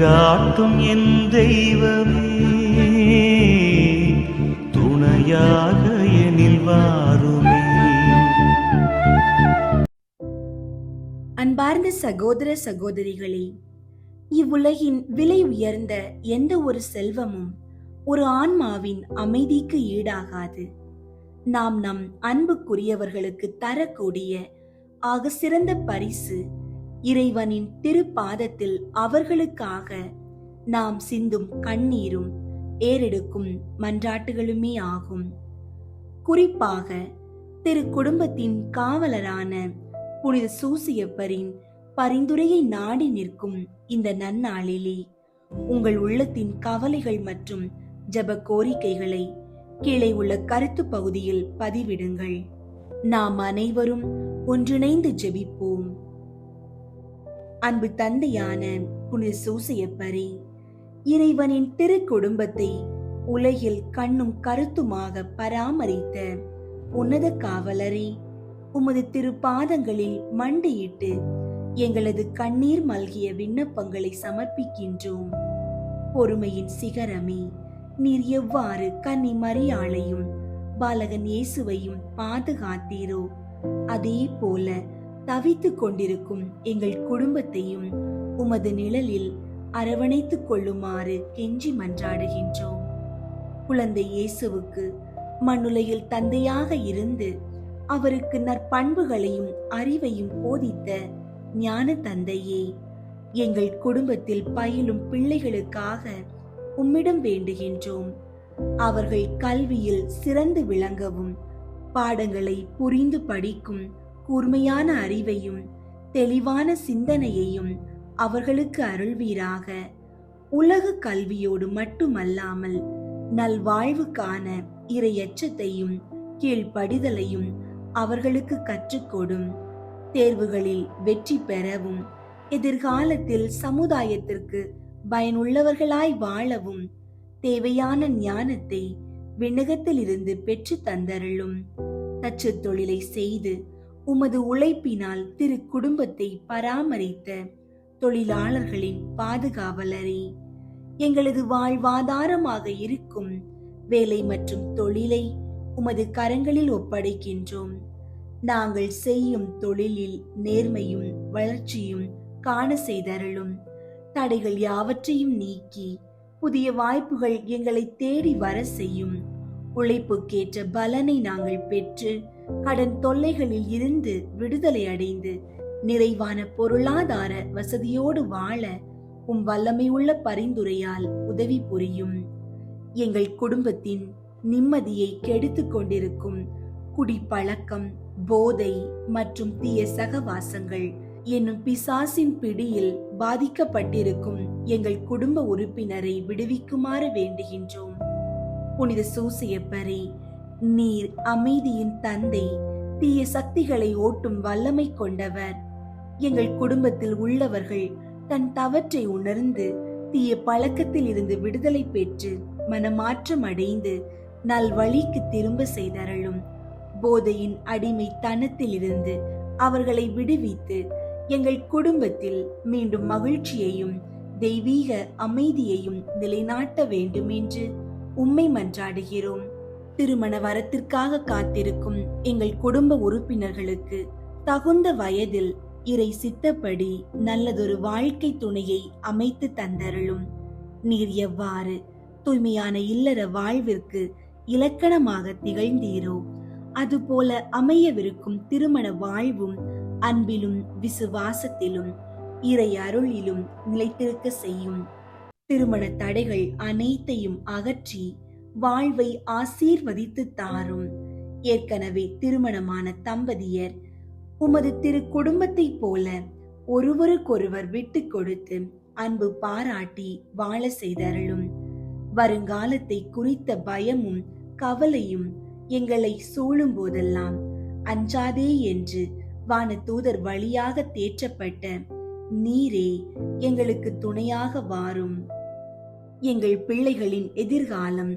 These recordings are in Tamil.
வழிகாட்டும் என் தெய்வமே, துணையாக எனில் வாருமே. அன்பார்ந்த சகோதர சகோதரிகளே, இவ்வுலகின் விலை உயர்ந்த எந்த ஒரு செல்வமும் ஒரு ஆன்மாவின் அமைதிக்கு ஈடாகாது. நாம் நம் அன்புக்குரியவர்களுக்கு தரக்கூடிய ஆக சிறந்த பரிசு இறைவனின் திருப்பாதத்தில் அவர்களுக்காக நாம் சிந்தும் கண்ணீரும் ஏறெடுக்கும் மன்றாட்டுகளுமே ஆகும். குறிப்பாக திரு குடும்பத்தின் காவலரான புனித சூசியப்பரின் பரிந்துரையை நாடி நிற்கும் இந்த நன்னாளிலே உங்கள் உள்ளத்தின் கவலைகள் மற்றும் ஜெப கோரிக்கைகளை கீழே உள்ள கருத்து பகுதியில் பதிவிடுங்கள். நாம் அனைவரும் ஒன்றிணைந்து ஜெபிப்போம். அன்பு தந்தையான புனித சூசியப்பரே, இறைவனின் திரு குடும்பத்தை உலகில் கண்ணும் கருத்துமாக பராமரித்த உன்னத காவலரே, உமது திருப்பாதங்களில் மண்டியிட்டு எங்களது கண்ணீர் மல்கிய விண்ணப்பங்களை சமர்ப்பிக்கின்றோம். பொறுமையின் சிகரமே, நீர் எவ்வாறு கன்னி மரியாளையும் பாலகன் இயேசுவையும் பாதுகாத்தீரோ, அதே போல தவித்துக் கொண்டிருக்கும் எங்கள் குடும்பத்தையும் உமது நிழலில் அரவணைத்துக் கொள்ளுமாறு கெஞ்சி மன்றாடுகின்றோம். குழந்தை இயேசுவுக்கு மண்ணுலகில் தந்தையாக இருந்து அவருக்கு நற்பண்புகளையும் அறிவையும் போதித்த ஞான தந்தையே, எங்கள் குடும்பத்தில் பயிலும் பிள்ளைகளுக்காக உம்மிடம் வேண்டுகின்றோம். அவர்கள் கல்வியில் சிறந்து விளங்கவும், பாடங்களை புரிந்து படிக்கும் கூர்மையான அறிவையும் தெளிவான சிந்தனையையும் அவர்களுக்கு அருள்வீராக. உலக கல்வியோடு மட்டுமல்லாமல் நல்வாழ்வுக்கான இறையச்சத்தையும் கீழ்ப்படிதலையும் அவர்களுக்கு கற்றுக்கொடும். தேர்வுகளில் வெற்றி பெறவும், எதிர்காலத்தில் சமுதாயத்திற்கு பயனுள்ளவர்களாய் வாழவும் தேவையான ஞானத்தை விண்ணகத்தில் இருந்து பெற்று தந்தருளும். தச்சு தொழிலை செய்து உமது உழைப்பினால் திரு குடும்பத்தை பராமரித்த தொழிலாளர்களின் பாதுகாவலரே, எங்களது வாழ்வாதாரமாக இருக்கும் வேலை மற்றும் தொழிலை உமது கரங்களில் ஒப்படைக்கின்றோம். நாங்கள் செய்யும் தொழிலில் நேர்மையும் வளர்ச்சியும் காண செய்தருளும். தடைகள் யாவற்றையும் நீக்கி புதிய வாய்ப்புகள் எங்களை தேடி வர செய்யும். உழைப்புக்கேற்ற பலனை நாங்கள் பெற்று கடன் தொல்லைகளில் இருந்து விடுதலை அடைந்து நிறைவான பொருளாதார வசதியோடு வாழ உம் வல்லமை உள்ள பரிந்துரையால் உதவி புரியும். எங்கள் குடும்பத்தின் நிம்மதியை கெடுத்துக் கொண்டிருக்கும் குடிப்பழக்கம், போதை மற்றும் தீய சகவாசங்கள் என்னும் பிசாசின் பிடியில் பாதிக்கப்பட்டிருக்கும் எங்கள் குடும்ப உறுப்பினரை விடுவிக்குமாறு வேண்டுகின்றோம். புனித சூசியப்பரே, நீர் அமைதியின் தந்தை, தீய சக்திகளை ஓட்டும் வல்லமை கொண்டவர். எங்கள் குடும்பத்தில் உள்ளவர்கள் தன் தவற்றை உணர்ந்து தீய பழக்கத்தில் இருந்து விடுதலை பெற்று மனமாற்றம் அடைந்து நல்வழிக்கு திரும்ப செய்தருளும். போதையின் அடிமைத்தனத்தில் இருந்து அவர்களை விடுவித்து எங்கள் குடும்பத்தில் மீண்டும் மகிழ்ச்சியையும் தெய்வீக அமைதியையும் நிலைநாட்ட வேண்டும் என்று உம்மை மன்றாடுகிறோம். திருமண வரத்திற்காக காத்திருக்கும் எங்கள் குடும்ப உறுப்பினர்களுக்கு தகுந்த வயதில் இறை சித்தப்படி நல்லதொரு வாழ்க்கை துணையை அமைத்து தந்தருளும். நீர் எவ்வாறு தூய்மையான இல்லற வாழ்விற்கு இலக்கணமாக திகழ்ந்தீரோ, அதுபோல அமையவிருக்கும் திருமண வாழ்வும் அன்பிலும் விசுவாசத்திலும் இறை அருளிலும் நிலைத்திருக்க செய்யும். திருமண தடைகள் அனைத்தையும் அகற்றி வாழ்வை ஆசீர்வதித்து தாரும். ஏற்கனவே திருமணமான தம்பதியர் உமது திரு குடும்பத்தை போல ஒருவருக்கொருவர் விட்டு கொடுத்து அன்பு பாராட்டி வாழ செய்தருளும். வருங்காலத்தை குறித்த பயமும் கவலையும் எங்களை சூழும் போதெல்லாம் அஞ்சாதே என்று வான தூதர் வழியாக தேற்றப்பட்ட நீரே எங்களுக்கு துணையாக வாரும். எங்கள் பிள்ளைகளின் எதிர்காலம்,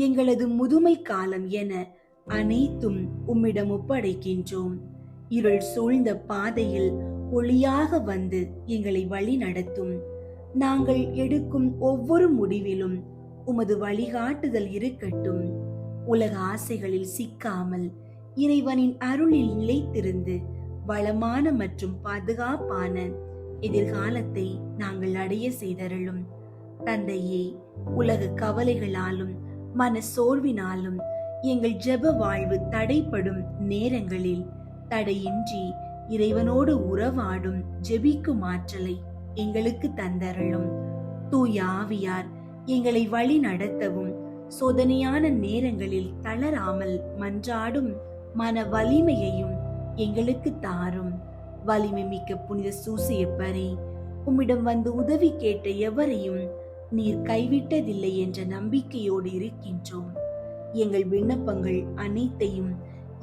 எங்களது முதுமை காலம் என அனைத்தும் உம்மிடம் ஒப்படைக்கின்றோம். இருள் சூழ்ந்த பாதையில் ஒளியாக வந்து எங்களை வழி நடத்தும். நாங்கள் எடுக்கும் ஒவ்வொரு முடிவிலும் உமது வழிகாட்டுதல் இருக்கட்டும். உலக ஆசைகளில் சிக்காமல் இறைவனின் அருளில் நிலைத்திருந்து வளமான மற்றும் பாதுகாப்பான எதிர்காலத்தை நாங்கள் அடைய செய்தருளும். தந்தையே, உலக கவலைகளாலும் மன சோர்வினாலும் எங்கள் ஜெப வாழ்வு தடைப்படும் நேரங்களில் தடையின்றி இறைவனோடு உறவாடும் ஜெபிக்கும் ஆற்றலை எங்களுக்கு தந்தருளும். தூய ஆவியார் எங்களை வழி நடத்தவும் சோதனையான நேரங்களில் தளராமல் மன்றாடும் மன வலிமையையும் எங்களுக்கு தாரும். வலிமை மிக்க புனித சூசையப்பரே, உம்மிடம் வந்து உதவி கேட்ட எவரையும் நீர் கைவிட்டதில்லை என்ற நம்பிக்கையோடு இருக்கின்றோம். எங்கள் விண்ணப்பங்கள் அனைத்தையும்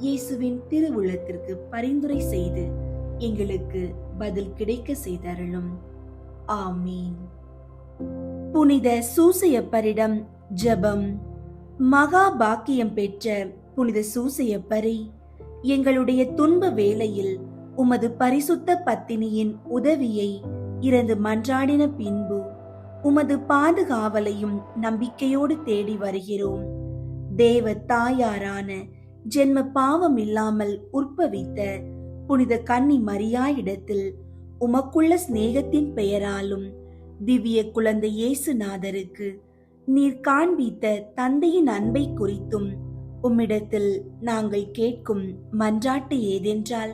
இயேசுவின் திருவுள்ளத்திற்கு பரிந்துரை செய்து எங்களுக்கு பதில் கிடைக்க செய்தருளும். ஆமீன். புனித சூசையப்பரிடம் ஜெபம். மகா பாக்கியம் பெற்ற புனித சூசையப்பரே, எங்களுடைய துன்ப வேளையில் உமது பரிசுத்த பத்தினியின் உதவியை இறந்து மன்றாடின பின்பு உமது பாதுகாவலையும் நம்பிக்கையோடு தேடி வருகிறோம். தேவ தாயாரான ஜென்ம பாவம் இல்லாமல் உற்பவித்த புனித கன்னி மரியாயிடத்தில் உமக்குள்ள சிநேகத்தின் பெயராலும் திவ்ய குழந்தை இயேசுநாதருக்கு நீர் காண்பித்த தந்தையின் அன்பை குறித்தும் உம்மிடத்தில் நாங்கள் கேட்கும் மன்றாட்டு ஏதென்றால்,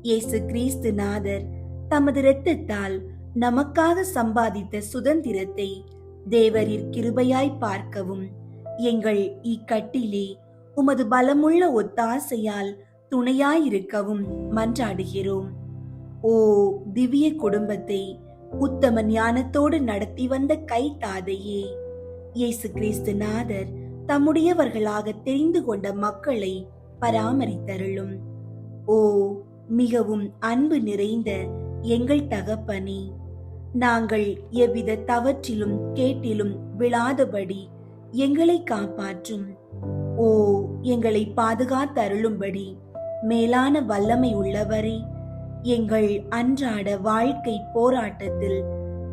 இயேசு கிறிஸ்து நாதர் தமது இரத்தத்தால் நமக்காக சம்பாதித்த சுதந்திரத்தை தேவரீர் கிருபையாய் பார்க்கவும் எங்கள் இக்கட்டிலே உமது பலமுள்ள ஒத்தாசையால் துணையாயிருக்கவும் மன்றாடுகிறோம். ஓ திவ்ய குடும்பத்தை உத்தம ஞானத்தோடு நடத்தி வந்த கை தாதையே, இயேசு கிறிஸ்து நாதர் தம்முடையவர்களாக தெரிந்து கொண்ட மக்களை பராமரித்தருளும். ஓ மிகவும் அன்பு நிறைந்த எங்கள் தகப்பனே, நாங்கள் எவ்வித தவற்றிலும் கேட்டிலும் விழாதபடி எங்களை காப்பாற்றும். ஓ எங்களை பாதுகாத்தருளும்படி மேலான வல்லமை உள்ளவரே, எங்கள் அன்றாட வாழ்க்கை போராட்டத்தில்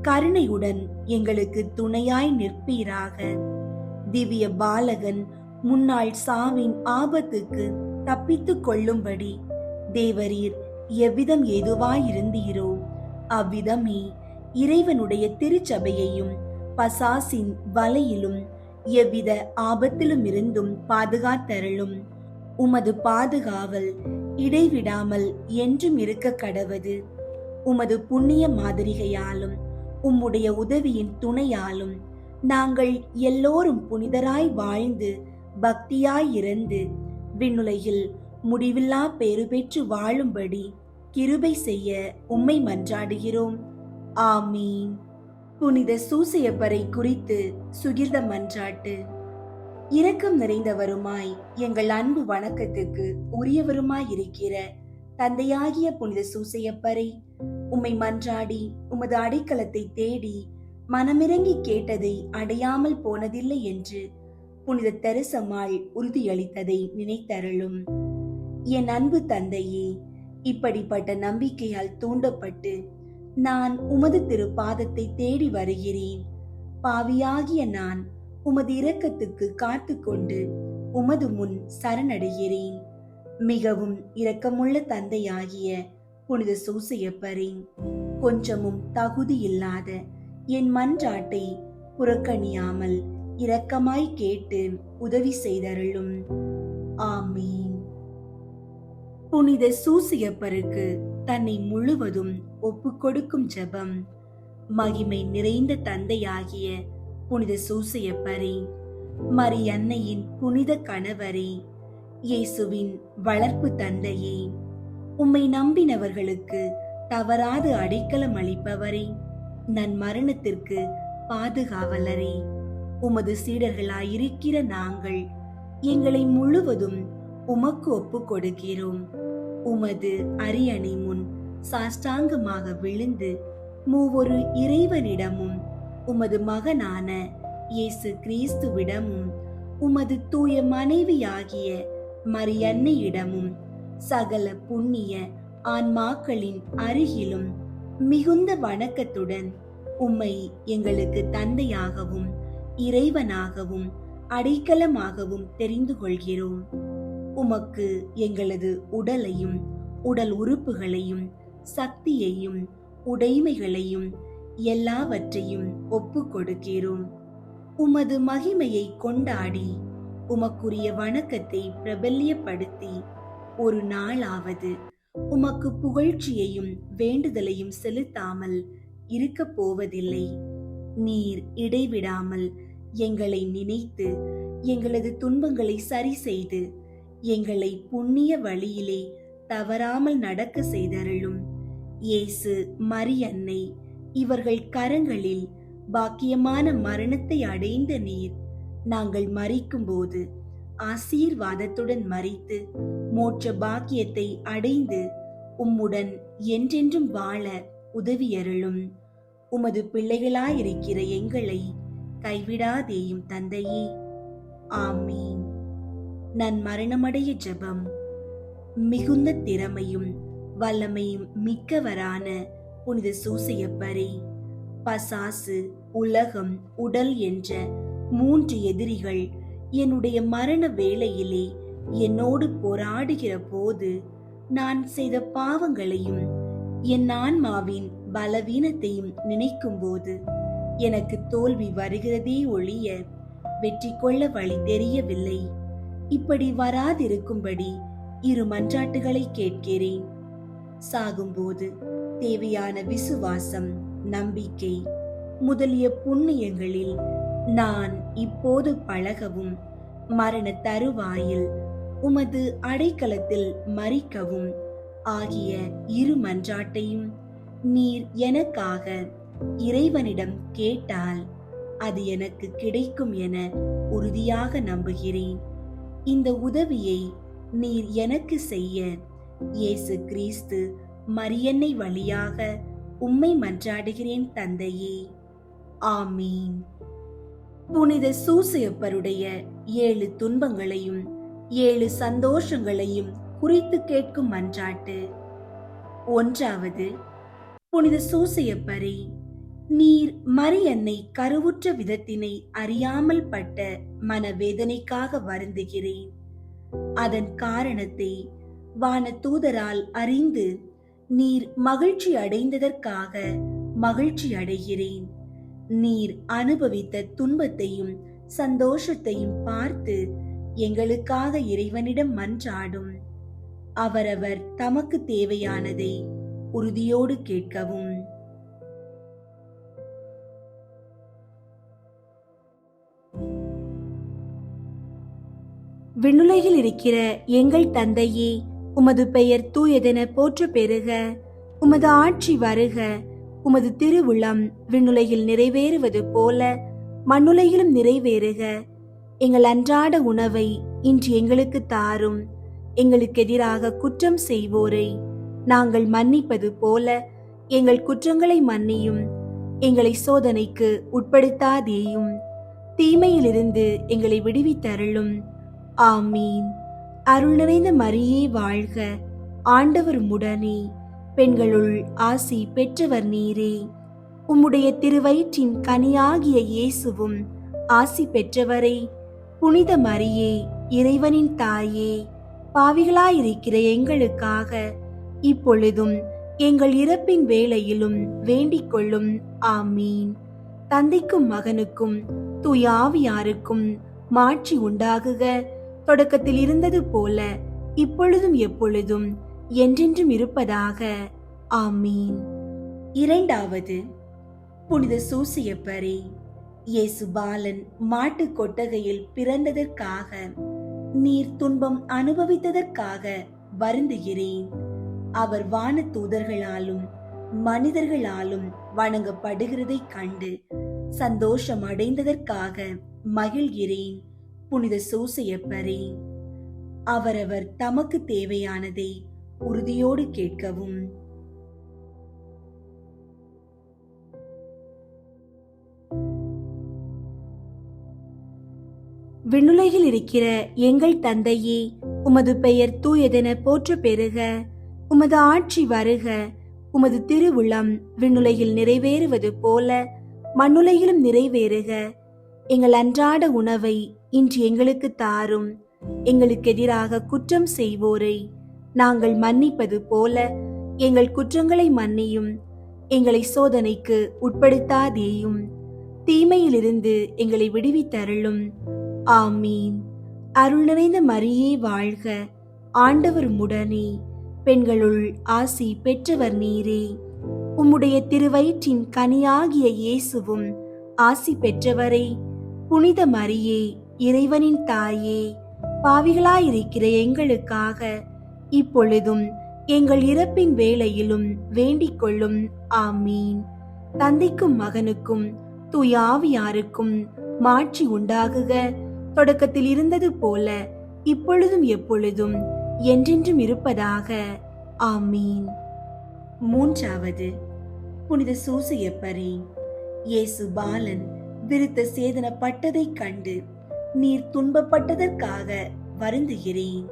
கருணையுடன் எங்களுக்கு துணையாய் நிற்பீராக. திவ்ய பாலகன் முன்னாள் சாவின் ஆபத்துக்கு தப்பித்துக் கொள்ளும்படி தேவரீர் எவ்விதம் ஏதுவாயிருந்தீரோ அவ்விதமே இறைவனுடைய திருச்சபையையும் பசாசின் வலையிலும் எவ்வித ஆபத்திலும் இருந்தும் பாதுகாத்தருளும். உமது பாதுகாவல் இடைவிடாமல் என்றும் இருக்க கடவது. உமது புண்ணிய மாதிரிகையாலும் உம்முடைய உதவியின் துணையாலும் நாங்கள் எல்லோரும் புனிதராய் வாழ்ந்து பக்தியாய் இருந்து விண்ணுலகில் முடிவில்லா பேறு பெற்று வாழும்படி கிருபை செய்ய உம்மை மன்றாடுகிறோம். ஆமீன். புனித சூசையப்பரை குறித்து சுகிர்த மன்றாட்டு. இரக்கம் நிறைந்தவருமாய் எங்கள் அன்பு வணக்கத்துக்கு உரியவருமாயிருக்கிற தந்தையாகிய புனித சூசையப்பரை, உம்மை மன்றாடி உமது அடைக்கலத்தை தேடி மனமிறங்கி கேட்டதை அடையாமல் போனதில்லை என்று புனித தெரசம்மாள் உறுதியளித்ததை நினைத்தருளும். என் அன்பு தந்தையே, இப்படிப்பட்ட நம்பிக்கையால் தூண்டப்பட்டு நான் உமது திருப்பாதத்தை தேடி வருகிறேன். பாவியாகிய நான் உமது இரக்கத்துக்கு காத்து கொண்டு உமது முன் சரணடைகிறேன். மிகவும் இரக்கமுள்ள தந்தையாகிய புனித சூசையப்பரே, கொஞ்சமும் தகுதியில்லாத என் மன்றாட்டை புறக்கணியாமல் இரக்கமாய் கேட்டு உதவி செய்தருளும். ஆமீன். புனித சூசையப்பருக்கு தன்னை முழுவதும் ஒப்புக்கொடுக்கும் ஜெபம். மகிமை நிறைந்த தந்தையாகிய புனித சூசையப்பரே, மரியன்னையின் புனித கணவரே, இயேசுவின் வளர்ப்பு தந்தையே, உம்மை நம்பினவர்களுக்கு தவறாது அடைக்கலம் அளிப்பவரே, நன் மரணத்திற்கு பாதுகாவலரே, உமது சீடர்களாயிருக்கிற நாங்கள் எங்களை முழுவதும் உமக்கு ஒப்பு கொடுக்கிறோம். உமது அரியணை முன் சாஷ்டாங்கமாக விழுந்து மூவொரு இறைவனிடமும் உமது மகனான இயேசு கிறிஸ்துவிடமும் உமது தூய மனைவியாகிய மரியன்னையிடமும் சகல புண்ணிய ஆன்மாக்களின் அருகிலும் மிகுந்த வணக்கத்துடன் உம்மை எங்களுக்கு தந்தையாகவும் இறைவனாகவும் அடைக்கலமாகவும் தெரிந்து கொள்கிறோம். உமக்கு எங்களது உடலையும் உடல் உறுப்புகளையும் சக்தியையும் உடைமைகளையும் எல்லாவற்றையும் ஒப்பு கொடுக்கிறோம். உமது மகிமையை கொண்டாடி உமக்குரிய வணக்கத்தை பிரபல்யப்படுத்தி ஒரு நாளாவது உமக்கு புகழ்ச்சியையும் வேண்டுதலையும் செலுத்தாமல் இருக்க போவதில்லை. நீர் இடைவிடாமல் எங்களை நினைத்து எங்களது துன்பங்களை சரி செய்து எங்களை புண்ணிய வழியிலே தவறாமல் நடக்க செய்தருளும். இயேசு, மரியன்னை இவர்கள் கரங்களில் பாக்கியமான மரணத்தை அடைந்த நீர் நாங்கள் மரிக்கும்போது ஆசீர்வாதத்துடன் மரித்து மோட்ச பாக்கியத்தை அடைந்து உம்முடன் என்றென்றும் வாழ உதவியருளும். உமது பிள்ளைகளாயிருக்கிற எங்களை கைவிடாதேயும் தந்தையே. ஆமீன். நான் மரணமடைய ஜெபம். மிகுந்த திறமையும் வல்லமையும் மிக்கவரான புனித சூசையப்பரே, பசாசு, உலகம், உடல் என்ற 3 எதிரிகள் என்னுடைய மரண வேளையிலே என்னோடு போராடுகிற போது நான் செய்த பாவங்களையும் என் ஆன்மாவின் பலவீனத்தையும் நினைக்கும் போது எனக்கு தோல்வி வருகிறதே ஒழிய வெற்றி கொள்ள வழி தெரியவில்லை. இப்படி வராதிருக்கும்படி 2 மன்றாட்டுகளை கேட்கிறேன். சாகும்போது தேவையான விசுவாசம், நம்பிக்கை முதலிய புண்ணியங்களில் நான் இப்போது பழகவும் மரண தருவாயில் உமது அடைக்கலத்தில் மரிக்கவும் ஆகிய 2 மன்றாட்டையும் நீர் எனக்காக இறைவனிடம் கேட்டால் அது எனக்கு கிடைக்கும் என உறுதியாக நம்புகிறேன். இந்த உதவியை நீர் எனக்கு செய்ய இயேசு கிறிஸ்து மரியன்னை வழியாக உம்மை மன்றாடுகிறேன் தந்தையே. ஆமீன். புனித சூசையப்பருடைய 7 துன்பங்களையும் 7 சந்தோஷங்களையும் குறித்து கேட்கும் மன்றாட்டு. 1. புனித சூசையப்பரே, நீர் மரியன்னை கருவுற்ற விதத்தினை அறியாமல் பட்ட மனவேதனைக்காக வருந்துகிறேன். அதன் காரணத்தை வான தூதரால் அறிந்து நீர் மகிழ்ச்சி அடைந்ததற்காக மகிழ்ச்சி அடைகிறேன். நீர் அனுபவித்த துன்பத்தையும் சந்தோஷத்தையும் பார்த்து எங்களுக்காக இறைவனிடம் மன்றாடும். அவரவர் தமக்கு தேவையானதை உறுதியோடு கேட்கவும். விண்ணுலகில் இருக்கிற எங்கள் தந்தையே, உமது பெயர் தூயதென போற்ற பெறுக. உமது ஆட்சி வருக. உமது திருவுளம் விண்ணுலகில் நிறைவேறுவது போல மண்ணுலகிலும் நிறைவேறுக. எங்கள் அன்றாட உணவை இன்று எங்களுக்கு தாரும். எங்களுக்கு எதிராக குற்றம் செய்வோரை நாங்கள் மன்னிப்பது போல எங்கள் குற்றங்களை மன்னியும். எங்களை சோதனைக்கு உட்படுத்தாதேயும், தீமையிலிருந்து எங்களை விடுவித்தருளும். ஆமீன். அருள் நிறைந்த மரியே வாழ்க. ஆண்டவர் உம்முடனே, பெண்களுள் ஆசி பெற்றவர் நீரே. உம்முடைய திருவயிற்றின் கனியாகிய இயேசுவும் ஆசி பெற்றவரே. புனித மரியே, இறைவனின் தாயே, பாவிகளாயிருக்கிற எங்களுக்காக இப்பொழுதும் எங்கள் இறப்பின் வேளையிலும் வேண்டிக் கொள்ளும். ஆமீன். தந்தைக்கும் மகனுக்கும் தூய ஆவியாருக்கும் மாட்சி உண்டாகுக. தொடக்கத்தில் இருந்தது போல இப்பொழுதும் எப்பொழுதும் என்றென்றும் இருப்பதாக. ஆமீன். 2. புனித சூசையப்பரே, இயேசு பாலன் மாட்டு கொட்டகையில் பிறந்ததற்காக நீர் துன்பம் அனுபவித்ததற்காக வருந்துகிறேன். அவர் வான தூதர்களாலும் மனிதர்களாலும் வணங்கப்படுகிறதை கண்டு சந்தோஷம் அடைந்ததற்காக மகிழ்கிறேன். புனித சூசையப்பரே, அவரவர் தமக்கு தேவையானதை உறுதியோடு கேட்கவும். விண்ணுலகில் இருக்கிற எங்கள் தந்தையே, உமது பெயர் தூயதென போற்ற பெறுக. உமது ஆட்சி வருக. உமது திருவுளம் விண்ணுலகில் நிறைவேறுவது போல மண்ணுலகிலும் நிறைவேறுக. எங்கள் அன்றாட உணவை இன்று எங்களுக்கு தாரும். எங்களுக்கு எதிராக குற்றம் செய்வோரை நாங்கள் மன்னிப்பது போல எங்கள் குற்றங்களை மன்னியும். எங்களை சோதனைக்கு உட்படுத்தாதேயும், தீமையிலிருந்து எங்களை விடுவித்தருளும். ஆமீன். அருள் நிறைந்த மரியே வாழ்க, ஆண்டவர் உம்முடனே, பெண்களுள் ஆசி பெற்றவர் நீரே. உம்முடைய திருவயிற்றின் கனியாகிய இயேசுவும் ஆசி பெற்றவரே. புனித மரியே, இறைவனின் தாயே, பாவிகளாயிருக்கிற எங்களுக்காக இப்பொழுதும் எங்கள் இறப்பின் வேளையிலும் வேண்டிக் கொள்ளும். ஆமீன். தந்தைக்கும் மகனுக்கும் தூய ஆவியாருக்கும் மாட்சி உண்டாகுக. தொடக்கத்தில் இருந்தது போல இப்பொழுதும் எப்பொழுதும் என்றென்றும் இருப்பதாக. ஆமீன். மூன்றாவது, புனித சூசையப்பரே, இயேசு பாலன் விருத்த சேதனப்பட்டதைக் கண்டு நீர் துன்பப்பட்டதற்காக வருந்துகிறேன்.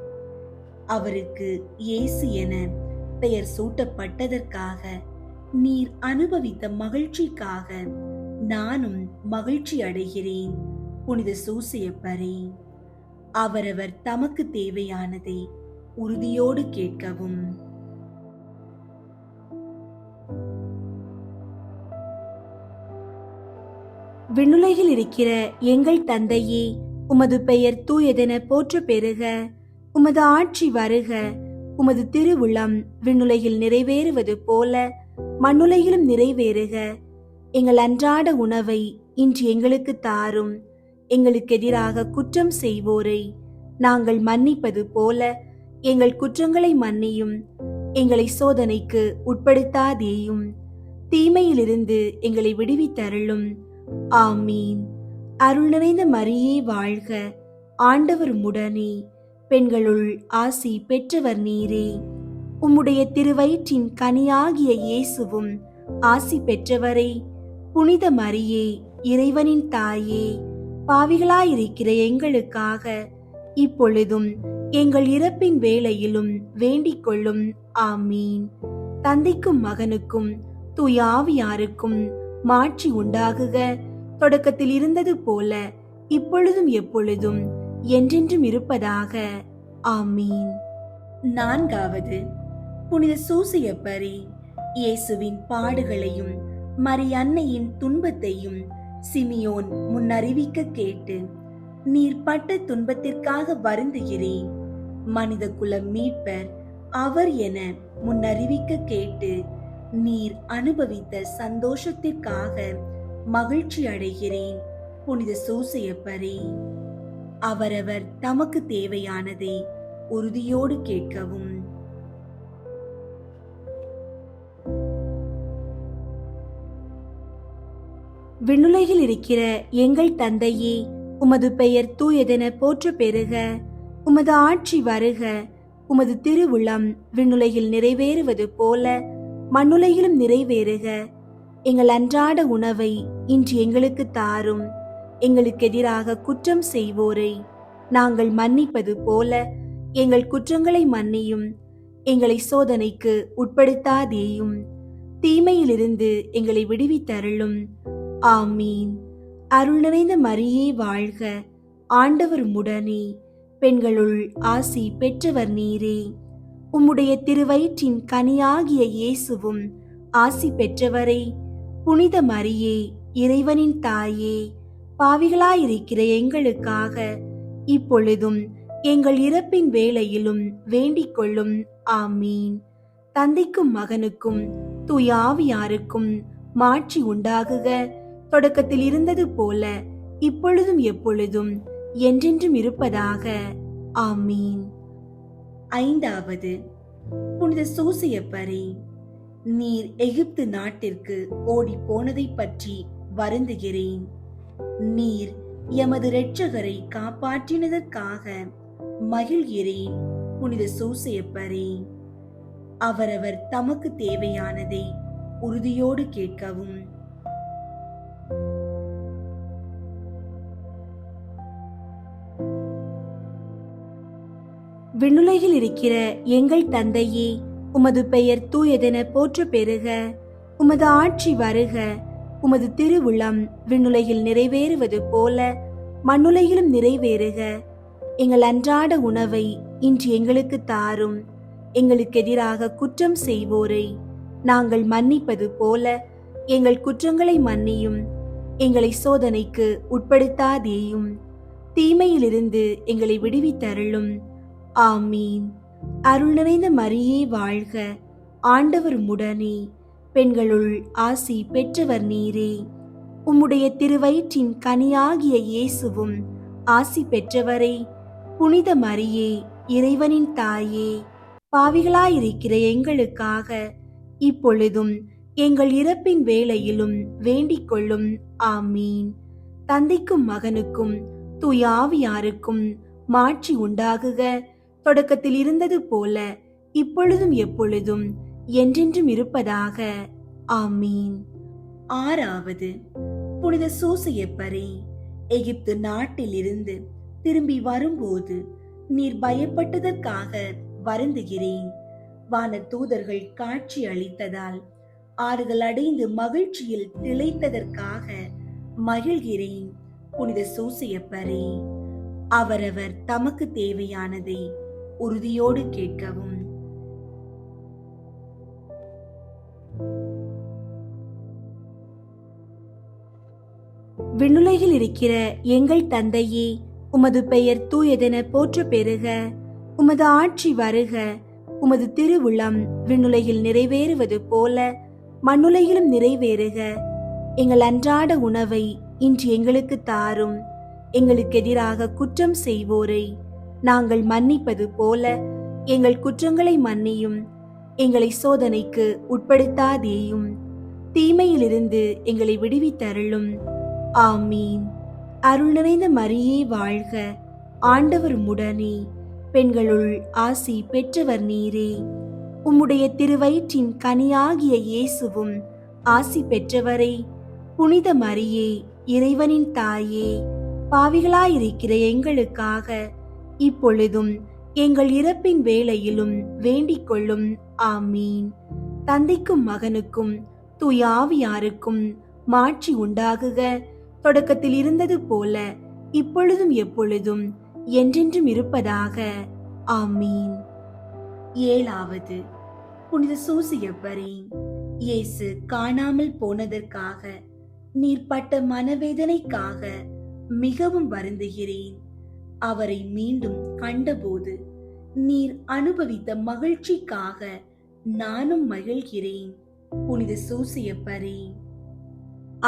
அவருக்கு இயேசு என பெயர் சூட்டப்பட்டதற்காக நீர் அனுபவித்த மகிழ்ச்சிக்காக நானும் மகிழ்ச்சி அடைகிறேன். புனித சூசையப்பரே, அவரவர் தமக்கு தேவையானதை உறுதியோடு கேட்கவும். விண்ணுலகில் இருக்கிற எங்கள் தந்தையே, உமது பெயர் தூயதென போற்ற பெறுக. உமது ஆட்சி வருக. உமது திருவுளம் விண்ணுலகில் நிறைவேறுவது போல மண்ணுலகிலும் நிறைவேறுக. எங்கள் அன்றாட உணவை இன்று எங்களுக்கு தாரும். எங்களுக்கு எதிராக குற்றம் செய்வோரை நாங்கள் மன்னிப்பது போல எங்கள் குற்றங்களை மன்னியும். எங்களை சோதனைக்கு உட்படுத்தாதேயும், தீமையிலிருந்து எங்களை விடுவித்தருளும். ஆமீன். அருள் நிறைந்த மரியே வாழ்க, ஆண்டவர் உம்முடனே, பெண்களுள் ஆசி பெற்றவர் நீரே. உம்முடைய திருவயிற்றின் கனியாகிய இயேசுவும் ஆசி பெற்றவரே. புனித மரியே, இறைவனின் தாயே, பாவிகளாயிருக்கிற எங்களுக்காக இப்பொழுதும் எங்கள் இறப்பின் வேளையிலும் வேண்டிக் கொள்ளும். ஆமீன். தந்தைக்கும் மகனுக்கும் தூய ஆவியாருக்கும் மாட்சி உண்டாகுக. தொடக்கத்தில் இருந்தது போல இப்பொழுதும் எப்பொழுதும் என்றென்றும் இருப்பதாக. ஆமீன். நான்காவது, புனித சூசையப்பரே, இயேசுவின் பாடுகளையும் மரியன்னையின் துன்பத்தையும் சிமியோன் முன்னறிவிக்க கேட்டு நீர் பட்ட துன்பத்திற்காக வருந்துகிறேன். மனித குல மீட்பர் அவர் என முன்னறிவிக்க கேட்டு நீர் அனுபவித்த சந்தோஷத்திற்காக மகிழ்ச்சி அடைகிறேன். புனித சூசையப்பரே, அவரவர் தமக்கு தேவையானதை உறுதியோடு கேட்கவும். விண்ணுலகில் இருக்கிற எங்கள் தந்தையே, உமது பெயர் தூயதென போற்ற பெறுக. உமது ஆட்சி வருக. உமது திருவுளம் விண்ணுலகில் நிறைவேறுவது போல மண்ணுலகிலும் நிறைவேறுக. எங்கள் அன்றாட உணவை இன்று எங்களுக்கு தாரும். எங்களுக்கு எதிராக குற்றம் செய்வோரை நாங்கள் மன்னிப்பது போல எங்கள் குற்றங்களை மன்னியும். எங்களை சோதனைக்கு உட்படுத்தாதேயும், தீமையிலிருந்து எங்களை விடுவித்தருளும். ஆமீன். அருள் நிறைந்த மரியே வாழ்க, ஆண்டவர் உம்முடனே, பெண்களுள் ஆசி பெற்றவர் நீரே. உம்முடைய திருவயிற்றின் கனியாகிய இயேசுவும் ஆசி பெற்றவரே. புனித மரியே, இறைவனின் தாயே, பாவிகளாயிருக்கிற எங்களுக்காக இப்பொழுதும் எங்கள் இறப்பின் வேளையிலும் வேண்டிக் கொள்ளும். ஆமீன். தந்தைக்கும் மகனுக்கும் தூய ஆவியாருக்கும் மாட்சி உண்டாகுக. தொடக்கத்தில் இருந்தது போல இப்பொழுதும் எப்பொழுதும் என்றென்றும் இருப்பதாக. ஆமீன். ஐந்தாவது, புனித சூசையப்பரே, நீர் எகிப்து நாட்டிற்கு ஓடி போனதை பற்றி வருந்துகிறேன். நீர் எமது இரட்சகரை காப்பாற்றினதற்காக மகிழ்கிறேன். புனித சூசையப்பரே, அவரவர் தமக்கு தேவையானதை உறுதியோடு கேட்கவும். விண்ணுலகில் இருக்கிற எங்கள் தந்தையே, உமது பெயர் தூயதென போற்ற பெறுக. உமது ஆட்சி வருக. உமது திருவுளம் விண்ணுலகில் நிறைவேறுவது போல மண்ணுலகிலும் நிறைவேறுக. எங்கள் அன்றாட உணவை இன்று எங்களுக்கு தாரும். எங்களுக்கு எதிராக குற்றம் செய்வோரை நாங்கள் மன்னிப்பது போல எங்கள் குற்றங்களை மன்னியும். எங்களை சோதனைக்கு உட்படுத்தாதேயும், தீமையிலிருந்து எங்களை விடுவித்தருளும். ஆமீன். அருள் நிறைந்த மரியே வாழ்க, ஆண்டவர் உம்முடனே, பெண்களுள் ஆசி பெற்றவர் நீரே. உம்முடைய திருவயிற்றின் கனியாகிய இயேசுவும் ஆசி பெற்றவரே. புனித மரியே, இறைவனின் தாயே, பாவிகளாயிருக்கிற எங்களுக்காக இப்பொழுதும் எங்கள் இறப்பின் வேளையிலும் வேண்டிக் கொள்ளும். ஆமீன். தந்தைக்கும் மகனுக்கும் தூய ஆவியாருக்கும் மாட்சி உண்டாகுக. தொடக்கத்தில் இருந்தது போல இப்பொழுதும் எப்பொழுதும் என்றென்றும் இருப்பதாக. ஆமீன். ஆறாவது, புனித சூசையப்பரே, எகிப்து நாட்டிலிருந்து திரும்பி வரும்போது நீர் பயப்பட்டதற்காக வருந்துகிறேன். வான தூதர்கள் காட்சி அளித்ததால் ஆறுதல் அடைந்து மகிழ்ச்சியில் திளைத்ததற்காக மகிழ்கிறேன். புனித சூசையப்பரே, அவரவர் தமக்கு தேவையானதை உறுதியோடு கேட்கவும். விண்ணுலகில் இருக்கிற எங்கள் தந்தையே, உமது பெயர் தூயதென போற்ற பெறுக. உமது ஆட்சி வருக. உமது திருவுளம் விண்ணுலகில் நிறைவேறுவது போல மண்ணுலகிலும் நிறைவேறுக. எங்கள் அன்றாட உணவை இன்று எங்களுக்கு தாரும். எங்களுக்கு எதிராக குற்றம் செய்வோரை நாங்கள் மன்னிப்பது போல எங்கள் குற்றங்களை மன்னியும். எங்களை சோதனைக்கு உட்படுத்தாதேயும், தீமையிலிருந்து எங்களை விடுவித்தருளும். ஆமீன். அருள் நிறைந்த மரியே வாழ்க, ஆண்டவர் உம்முடனே, பெண்களுள் ஆசி பெற்றவர் நீரே. உம்முடைய திருவயிற்றின் கனியாகிய இயேசுவும் ஆசி பெற்றவரே. புனித மரியே, இறைவனின் தாயே, பாவிகளாயிருக்கிற எங்களுக்காக இப்பொழுதும் எங்கள் இறப்பின் வேளையிலும் வேண்டிக் கொள்ளும். ஆமீன். தந்தைக்கும் மகனுக்கும் தூய ஆவியாருக்கும் மாட்சி உண்டாகுக. தொடக்கத்தில் இருந்தது போல இப்பொழுதும் எப்பொழுதும் என்றென்றும் இருப்பதாக. ஆமீன். ஏழாவது, புனித சூசையப்பரே, இயேசு காணாமல் போனதற்காக நீர் பட்ட மனவேதனைக்காக மிகவும் வருந்துகிறேன். அவரை மீண்டும் கண்டபோது நீர் அனுபவித்த மகிழ்ச்சிக்காக நானும் மகிழ்கிறேன். புனித சூசையப்பரே,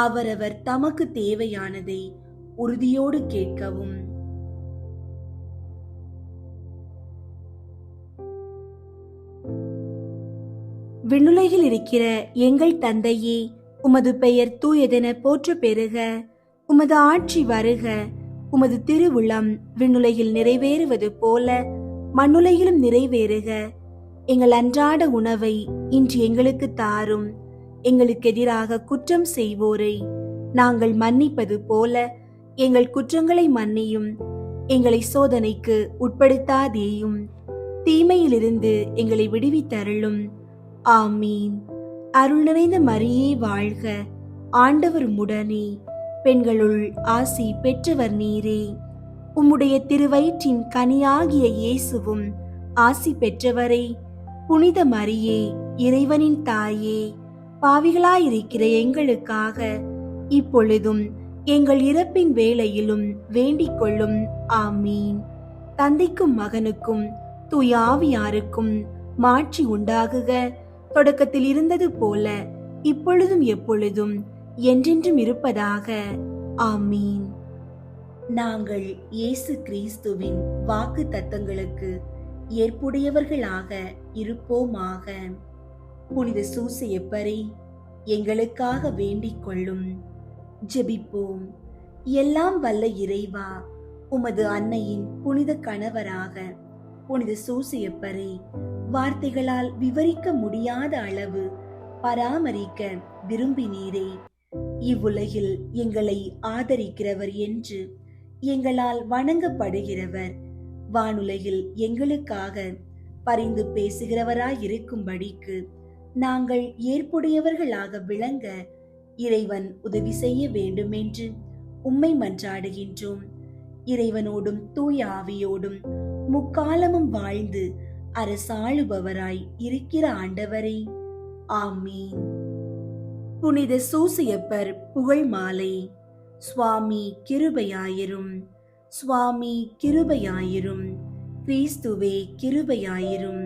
அவரவர் தமக்கு தேவையானதை உறுதியோடு கேட்கவும். விண்ணுலகில் இருக்கிற எங்கள் தந்தையே, உமது பெயர் தூயதென போற்ற பெறுக. உமது ஆட்சி வருக. உமது திருவுளம் விண்ணுலகில் நிறைவேறுவது போல மண்ணுலகிலும் நிறைவேறுக. எங்கள் அன்றாட உணவை இன்று எங்களுக்கு தாரும். எங்களுக்கு எதிராக குற்றம் செய்வோரை நாங்கள் மன்னிப்பது போல எங்கள் குற்றங்களை மன்னியும். எங்களை சோதனைக்கு உட்படுத்தாதேயும், தீமையிலிருந்து எங்களை விடுவித்தருளும். ஆமீன். அருள் நிறைந்த மரியே வாழ்க, ஆண்டவர் உம்முடனே, பெண்களுள் ஆசி பெற்றவர் நீரே. உம்முடைய திருவயிற்றின் கனியாகிய இயேசுவும் ஆசி பெற்றவரே. புனித மரியே, இறைவனின் தாயே, பாவிகளாயிருக்கிற எங்களுக்காக இப்பொழுதும் எங்கள் இறப்பின் வேளையிலும் வேண்டிக் கொள்ளும். ஆமீன். தந்தைக்கும் மகனுக்கும் தூய ஆவியாருக்கும் மாட்சி உண்டாகுக. தொடக்கத்தில் இருந்தது போல இப்பொழுதும் எப்பொழுதும் என்றென்றும் இருப்பதாக. ஆமீன். நாங்கள் இயேசு கிறிஸ்துவின் வாக்கு தத்தங்களுக்கு ஏற்புடையவர்களாக இருப்போமாக. புனித சூசையப்பரே, எங்களுக்காக வேண்டிக் கொள்ளும். ஜெபிப்போம். எல்லாம் வல்ல இறைவா, உமது அன்னையின் புனித கணவராக புனித சூசையப்பரே வார்த்தைகளால் விவரிக்க முடியாத அளவு பராமரிக்க விரும்பினீரே. இவ்வுலகில் எங்களை ஆதரிக்கிறவர் என்று எங்களால் வணங்கப்படுகிறவர், வானுலகில் எங்களுக்காக பரிந்து பேசுகிறவராயிருக்கும்படிக்கு நாங்கள் ஏற்புடையவர்களாக விளங்க இறைவன் உதவி செய்ய வேண்டுமென்று உம்மை மன்றாடுகின்றோம். இறைவனோடும் தூய ஆவியோடும் முக்காலமும் வாழ்ந்து அரசாளுபவராய் இருக்கிற ஆண்டவரே, ஆமீன். புனித சூசியப்பர் புகழ் மாலை. சுவாமி கிருபையாயிரும், சுவாமி கிருபையாயிரும், கிறிஸ்துவே கிருபையாயிரும்,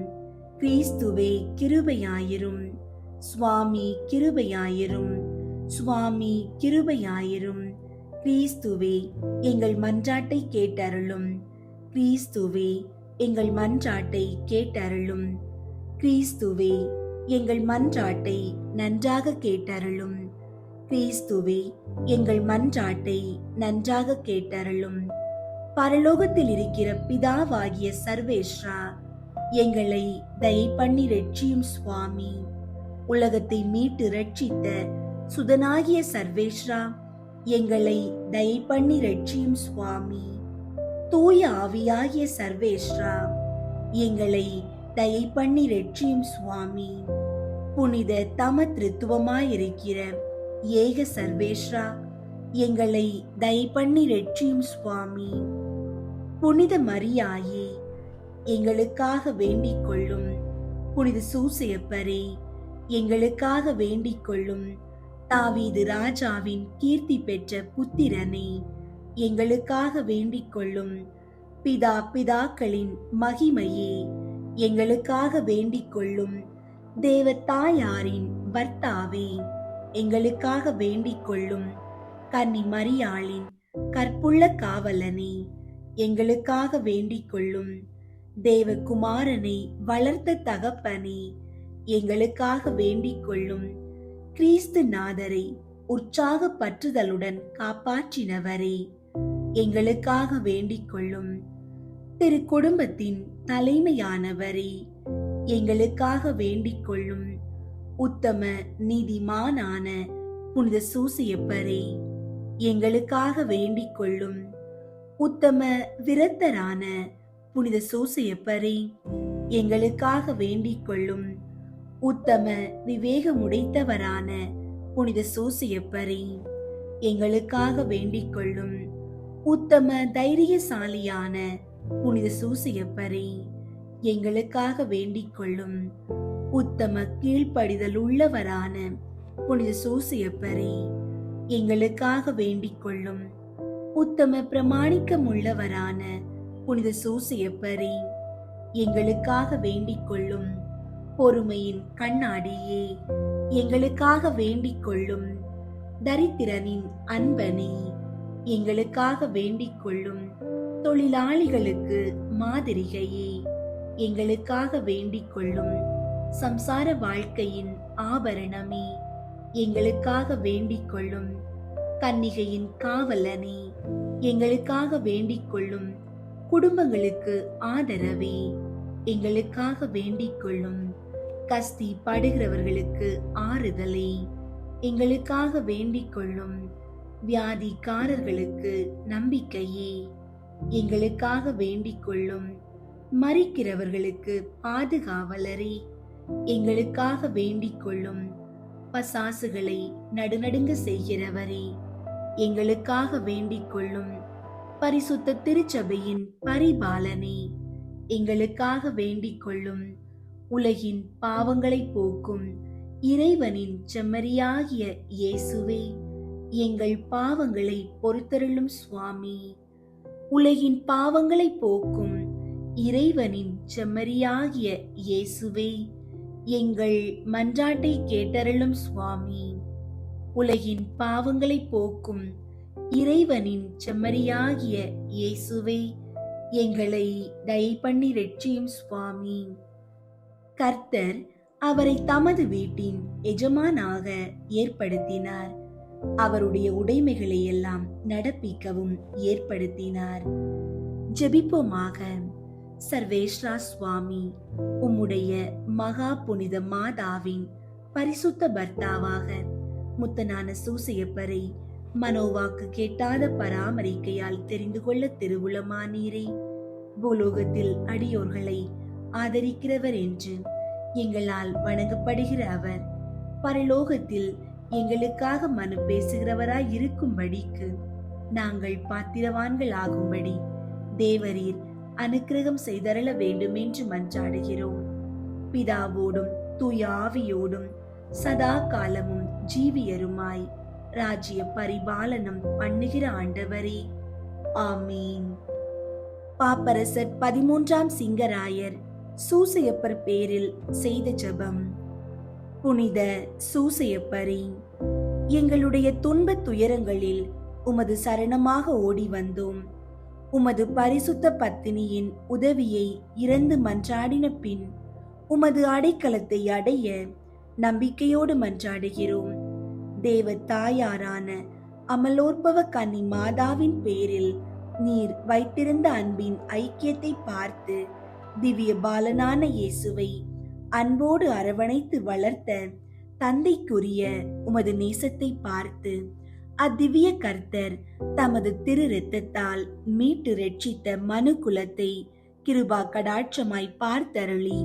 கிறிஸ்துவே கிருபையாயிரும், சுவாமி கிருபையாயிரும், சுவாமி கிருபையாயிரும், கிறிஸ்துவே எங்கள் மன்றாட்டை கேட்டருளும், கிறிஸ்துவே எங்கள் மன்றாட்டை கேட்டருளும், கிறிஸ்துவே எங்கள் மன்றாட்டை நன்றாக கேட்டருளும், கிறிஸ்துவே எங்கள் மன்றாட்டை நன்றாக கேட்டருளும். பரலோகத்தில் இருக்கிற பிதாவாகிய சர்வேஸ்வரா, எங்களை தயை பண்ணி ரட்சியும் சுவாமி. உலகத்தை மீட்டு ரட்சித்த சுதனாகிய சர்வேஸ்வரா, எங்களை தயை பண்ணி ரட்சியும் சுவாமி. தூய ஆவியாகிய சர்வேஸ்வரா, எங்களை தயை பண்ணி ரட்சியும் சுவாமி. புனித தம திருத்துவமாயிருக்கிற ஏக சர்வேஸ்வரா, எங்களை தயை பண்ணி ரட்சியும் சுவாமி. புனித மரியாயே, எங்களுக்காக வேண்டிக் கொள்ளும். புனித சூசையப்பரே, எங்களுக்காக வேண்டிக் கொள்ளும். தாவீது ராஜாவின் கீர்த்தி பெற்ற புத்திரனே, எங்களுக்காக வேண்டிக் கொள்ளும். பிதாக்களின் மகிமையே, எங்களுக்காக வேண்டிக் கொள்ளும். தேவ தாயாரின் பர்த்தாவே, எங்களுக்காக வேண்டிக் கொள்ளும். கன்னி மரியாளின் கற்புள்ள காவலனே, எங்களுக்காக வேண்டிக் கொள்ளும். தேவகுமாரனை வளர்த்த தகப்பனே, எங்களுக்காக வேண்டிக் கொள்ளும். கிறிஸ்து நாதரை உற்சாக பற்றுதலுடன் காப்பாற்றினவரே, எங்களுக்காக வேண்டிக் கொள்ளும். திரு குடும்பத்தின் தலைமையானவரே, எங்களுக்காக வேண்டிக் கொள்ளும். உத்தம நீதிமானான புனித சூசியப்பரே, எங்களுக்காக வேண்டிக் கொள்ளும். உத்தம விரத்தரான புனித சூசியப்பரே, எங்களுக்காக வேண்டிக் கொள்ளும். உத்தம விவேகமுடைத்தவரான புனித சூசியப்பரே, எங்களுக்காக வேண்டிக் கொள்ளும். உத்தம தைரியசாலியான புனித சூசியப்பரே, எங்களுக்காக வேண்டிக் கொள்ளும். உத்தம கீழ்ப்படிதல் உள்ளவரான புனித சூசியப்பரே, எங்களுக்காக வேண்டிக் கொள்ளும். உத்தம பிரமாணிக்கம் உள்ளவரான புனித சூசியப்பரே, எங்களுக்காக வேண்டிக் கொள்ளும். பொறுமையின் கண்ணாடியே, எங்களுக்காக வேண்டிக் கொள்ளும். தரித்திரனின் அன்பனே, எங்களுக்காக வேண்டிக் கொள்ளும். தொழிலாளிகளுக்கு மாதிரிகையே, எங்களுக்காக வேண்டிக் கொள்ளும். சம்சார வாழ்க்கையின் ஆபரணமே, எங்களுக்காக வேண்டிக் கொள்ளும். கன்னிகையின் காவலனே, எங்களுக்காக வேண்டிக் கொள்ளும். குடும்பங்களுக்கு ஆதரவே, எங்களுக்காக வேண்டிக் கொள்ளும். கஸ்தி படுகிறவர்களுக்கு ஆறுதலே, எங்களுக்காக வேண்டிக் கொள்ளும். வியாதிக்காரர்களுக்கு நம்பிக்கையே, எங்களுக்காக வேண்டிக் கொள்ளும். மரிக்கிறவர்களுக்கு பாதுகாவலரே, எங்களுக்காக வேண்டிக் கொள்ளும். பசாசுகளை நடுநடுங்க செய்கிறவரே, எங்களுக்காக வேண்டிக் கொள்ளும். பரிசுத்த திருச்சபையின் பரிபாலனே, எங்களுக்காக வேண்டிக் கொள்ளும். உலகின் பாவங்களை போக்கும் இறைவனின் செம்மறியாகிய இயேசுவே, எங்கள் பாவங்களை பொறுத்தருளும் சுவாமி. உலகின் பாவங்களை போக்கும் இறைவனின் செம்மறியாகிய இயேசுவே, எங்கள் மன்றாட்டை கேட்டருளும் சுவாமி. உலகின் பாவங்களை போக்கும் இறைவனின் செம்மறியாகிய இயேசுவே, எங்களை தயை பண்ணி ரட்சியும் சுவாமி. கர்த்தர் அவரை தமது வீட்டின் எஜமானாக ஏற்படுத்தினார். அவருடைய உடைமைகளை எல்லாம் நடப்பிக்கவும் ஏற்படுத்தினார். ஜெபிப்போமாக. சர்வேஸ்வரா சுவாமி, உம்முடைய மகா புனித மாதாவின் பரிசுத்த பர்த்தாவாக முத்தனான சூசையப்பரை மனோவாக்கு கேட்டாத பராமரிக்கையால் தெரிந்து கொள்ள திருவுளமானீரே. பூலோகத்தில் அடியோர்களை ஆதரிக்கிறவர் என்று எங்களால் வணங்கப்படுகிற அவர் பரலோகத்தில் எங்களுக்காக மனு பேசுகிறவராய் இருக்கும்படிக்கு நாங்கள் பாத்திரவான்கள் ஆகும்படி தேவரீர் அனுக்கிரகம் செய்தருள வேண்டும் என்று மன்றாடுகிறோம். பிதாவோடும் தூய ஆவியோடும் சதா காலமும் ஜீவியருமாய் ராஜ்ய பரிபாலனம் பண்ணுகிற ஆண்டவரே, ஆமீன். பாப்பரசர் 13ஆம் சிங்கராயர் சூசையப்பர் பேரில் செய்த ஜெபம். புனித சூசையப்பரே, எங்களுடைய துன்பத் துயரங்களில் உமது சரணமாக ஓடி வந்தோம். உமது பரிசுத்த பத்தினியின் உதவியை இறந்து மன்றாடின பின் உமது அடைக்கலத்தை அடைய நம்பிக்கையோடு மன்றாடுகிறோம். தேவ தாயாரான அமலோற்பவ கன்னி மாதாவின் பேரில் நீர் வைத்திருந்த அன்பின் ஐக்கியத்தை பார்த்து திவ்ய பாலனான இயேசுவை அன்போடு அரவணைத்து வளர்த்த தந்தைக்குரிய உமது நேசத்தை பார்த்து அத்திவ்ய கர்த்தர் தமது திரு இரத்தத்தால் மீட்டு ரட்சித்த மனு குலத்தை கிருபா கடாட்சமாய் பார்த்தருளி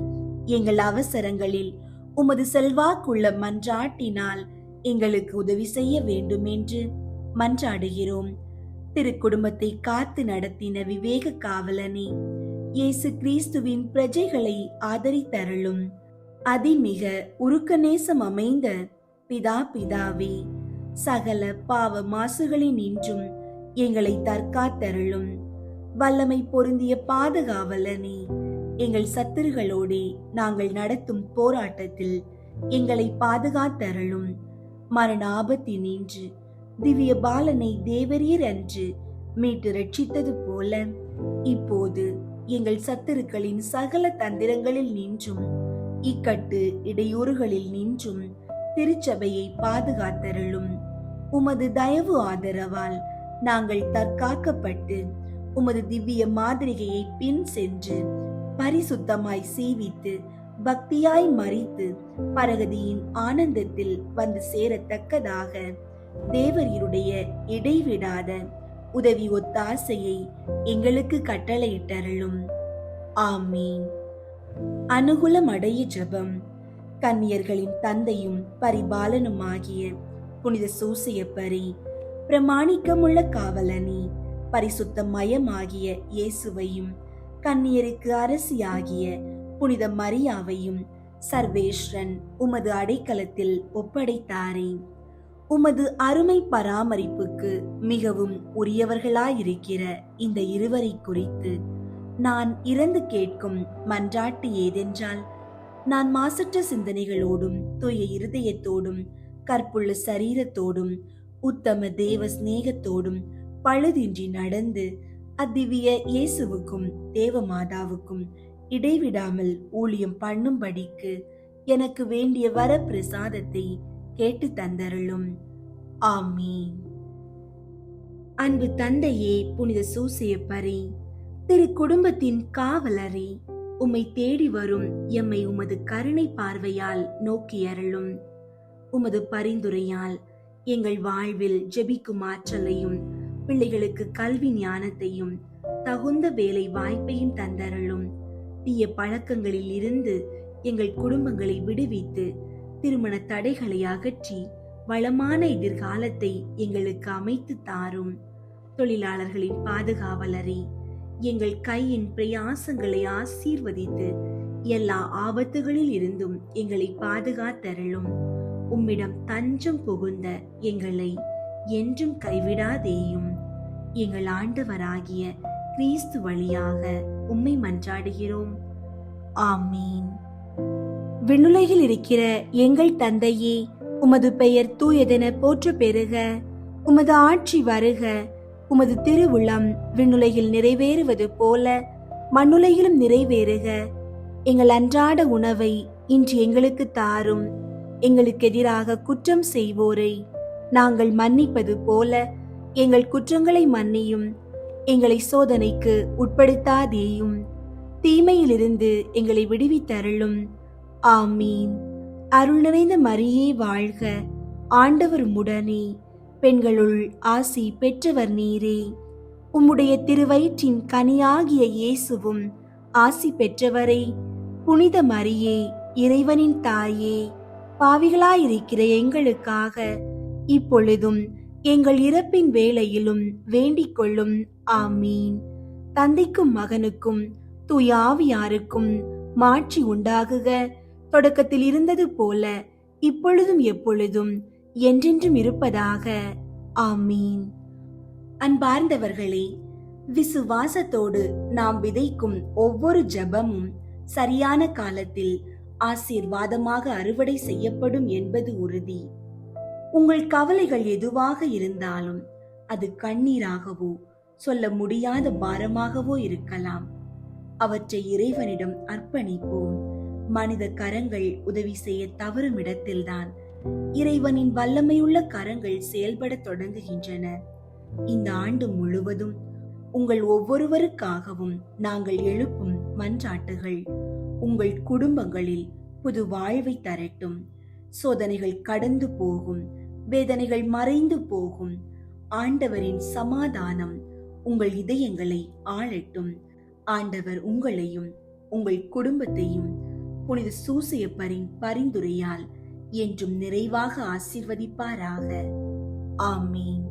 எங்கள் அவசரங்களில் உமது செல்வாக்குள்ள மன்றாட்டினால் எங்களுக்கு உதவி செய்ய வேண்டும் என்று மன்றாடுகிறோம். திரு குடும்பத்தை காத்து நடத்தின விவேக காவலனே, இயேசு கிறிஸ்துவின் பிரஜைகளை ஆதரித்தருளும். அதிமிக உருக்கநேசம் அமைந்த பிதாவே, சகல பாவ மாசுகளின் இன்றும் எங்களை தற்காத்தருளும். வல்லமை பொருந்திய பாதுகாவலனே, எங்கள் சத்துருகளோடே நாங்கள் நடத்தும் போராட்டத்தில் எங்களை பாதுகாத்தருளும். மரண ஆபத்தினின்று திவ்ய பாலனை தேவரீர் அன்று மீட்டு ரட்சித்தது போல இப்போது எங்கள் சத்துருக்களின் சகல தந்திரங்களில் நின்றும் இக்கட்டு இடையூறுகளில் நின்றும் திருச்சபையை பாதுகாத்தருளும். உமது தயவு ஆதரவால் நாங்கள் தற்காக்கப்பட்டு உமது திவ்ய மாதிரிகையை பின் சென்று பரிசுத்தமாய் சேவித்து பக்தியாய் மரித்து பரகதியின் ஆனந்தத்தில் வந்து சேரத்தக்கதாக தேவரீருடைய இடைவிடாத உதவி ஒத்தாசையை எங்களுக்கு கட்டளையிட்டருளும். ஆமீன். அனுகூலம் அடைய ஜெபம். கன்னியர்களின் தந்தையும் பரிபாலனுமாகிய புனித சூசையப்பரே, பிரமாணிக்கமுள்ள காவலனே, பரிசுத்த மயமாகிய இயேசுவையும் கன்னியருக்கு அரசியாகிய புனித மரியாவையும் சர்வேஸ்வரன் உமது அடைக்கலத்தில் ஒப்படைத்தாரே. உமது அருமை பராமரிப்புக்கு மிகவும் உரியவர்களாயிருக்கிற இந்த இருவரை குறித்து நான் இறந்து கேட்கும் மன்றாட்டு ஏதென்றால், நான் மாசற்ற சிந்தனைகளோடும் தூய இருதயத்தோடும் கற்புள்ள சரீரத்தோடும் உத்தம தேவ சிநேகத்தோடும் பழுதின்றி நடந்து அத்திவ்ய இயேசுவுக்கும் தேவமாதாவுக்கும் இடைவிடாமல் ஊழியம் பண்ணும்படிக்கு எனக்கு வேண்டிய வர பிரசாதத்தை கேட்டு தந்தருளும். ஆமீன். அன்பு தந்தையே, புனித சூசையப்பரே, திரு குடும்பத்தின் காவலரே, உம்மை தேடி வரும் எம்மை உமது கருணை பார்வையால் நோக்கியருளும். உமது பரிந்துரையால் எங்கள் வாழ்வில் ஜெபிக்கும் ஆற்றலையும் பிள்ளைகளுக்கு கல்வி ஞானத்தையும் தகுந்த வேலை வாய்ப்பையும் தந்தருளும். தீய பழக்கங்களில் இருந்து எங்கள் குடும்பங்களை விடுவித்து திருமண தடைகளை அகற்றி வளமான எதிர்காலத்தை எங்களுக்கு அமைத்து தாரும். தொழிலாளர்களின் பாதுகாவலரே, எங்கள் கையின் பிரயாசங்களை ஆசீர்வதித்து எல்லா ஆபத்துகளில் இருந்தும் எங்களை பாதுகாத்தருளும். உம்மிடம் தஞ்சம் புகுந்த எங்களை என்றும் கைவிடாதேயும். எங்கள் ஆண்டவராகிய கிறிஸ்து வழியாக உம்மை மன்றாடுகிறோம். ஆமீன். விண்ணுலகில் இருக்கிற எங்கள் தந்தையே, உமது பெயர் தூயதென போற்ற பெறுக. உமது ஆட்சி வருக. உமது திருவுளம் விண்ணுலகில் நிறைவேறுவது போல மண்ணுலகிலும் நிறைவேறுக. எங்கள் அன்றாட உணவை இன்று எங்களுக்கு தாரும். எங்களுக்கு எதிராக குற்றம் செய்வோரை நாங்கள் மன்னிப்பது போல எங்கள் குற்றங்களை மன்னியும். எங்களை சோதனைக்கு உட்படுத்தாதேயும். தீமையிலிருந்து எங்களை விடுவித்தருளும். ஆமீன். அருள் நிறைந்த மரியே வாழ்க. ஆண்டவர் உம்முடனே, பெண்களுள் ஆசி பெற்றவர் நீரே. உம்முடைய திருவயிற்றின் கனியாகிய இயேசுவும் ஆசி பெற்றவரே. புனித மரியே, இறைவனின் தாயே, பாவிகளாயிருக்கிற எங்களுக்காக இப்பொழுதும் எங்கள் இறப்பின் வேளையிலும் வேண்டிக் கொள்ளும். ஆமீன். தந்தைக்கும் மகனுக்கும் தூய ஆவியாருக்கும் மாட்சி உண்டாகுக. தொடக்கத்தில் இருந்தது போல இப்பொழுதும் எப்பொழுதும் என்றென்றும் இருப்பதாக. ஆமீன். அன்பார்ந்தவர்களே, விசுவாசத்தோடு நாம் விதைக்கும் ஒவ்வொரு ஜெபமும் சரியான காலத்தில் ஆசீர்வாதமாக அறுவடை செய்யப்படும் என்பது உறுதி. உங்கள் கவலைகள் எதுவாக இருந்தாலும் அது கண்ணீராகவோ சொல்ல முடியாத பாரமாகவோ இருக்கலாம். அவற்றை இறைவனிடம் அர்ப்பணிப்போம். மனித கரங்கள் உதவி செய்ய தவறும் இடத்தில்தான் இறைவனின் வல்லமையுள்ள கரங்கள் செயல்பட தொடங்குகின்றன. இந்த ஆண்டு முழுவதும் உங்கள் ஒவ்வொருவருக்காகவும் நாங்கள் எழுப்பும் மன்றாட்டுகள் உங்கள் குடும்பங்களில் புது வாழ்வை தரட்டும். சோதனைகள் கடந்து போகும், வேதனைகள் மறைந்து போகும். ஆண்டவரின் சமாதானம் உங்கள் இதயங்களை ஆளட்டும். ஆண்டவர் உங்களையும் உங்கள் குடும்பத்தையும் புனித சூசையப்பரின் பரிந்துரையால் என்றும் நிறைவாக ஆசீர்வதிப்பாராக. ஆமீன்.